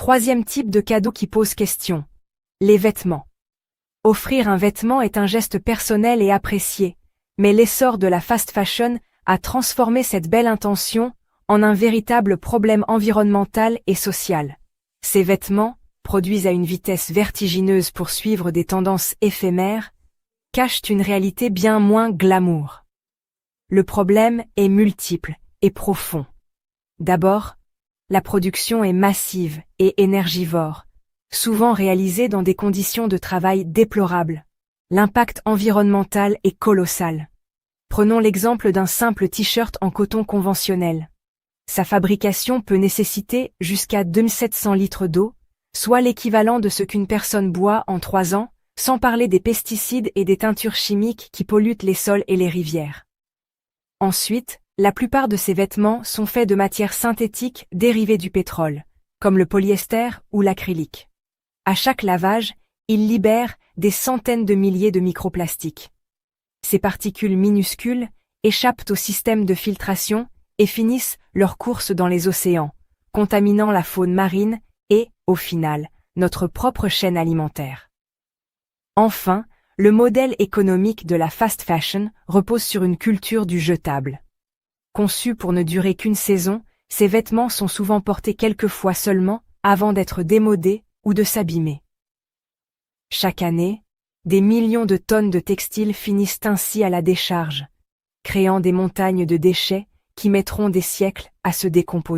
Troisième type de cadeau qui pose question. Les vêtements. Offrir un vêtement est un geste personnel et apprécié, mais l'essor de la fast fashion a transformé cette belle intention en un véritable problème environnemental et social. Ces vêtements, produits à une vitesse vertigineuse pour suivre des tendances éphémères, cachent une réalité bien moins glamour. Le problème est multiple et profond. D'abord, la production est massive et énergivore, souvent réalisée dans des conditions de travail déplorables. L'impact environnemental est colossal. Prenons l'exemple d'un simple t-shirt en coton conventionnel. Sa fabrication peut nécessiter jusqu'à 2700 litres d'eau, soit l'équivalent de ce qu'une personne boit en 3 ans, sans parler des pesticides et des teintures chimiques qui polluent les sols et les rivières. Ensuite, la plupart de ces vêtements sont faits de matières synthétiques dérivées du pétrole, comme le polyester ou l'acrylique. À chaque lavage, ils libèrent des centaines de milliers de microplastiques. Ces particules minuscules échappent au système de filtration et finissent leur course dans les océans, contaminant la faune marine et, au final, notre propre chaîne alimentaire. Enfin, le modèle économique de la fast fashion repose sur une culture du jetable. Conçus pour ne durer qu'une saison, ces vêtements sont souvent portés quelques fois seulement avant d'être démodés ou de s'abîmer. Chaque année, des millions de tonnes de textiles finissent ainsi à la décharge, créant des montagnes de déchets qui mettront des siècles à se décomposer.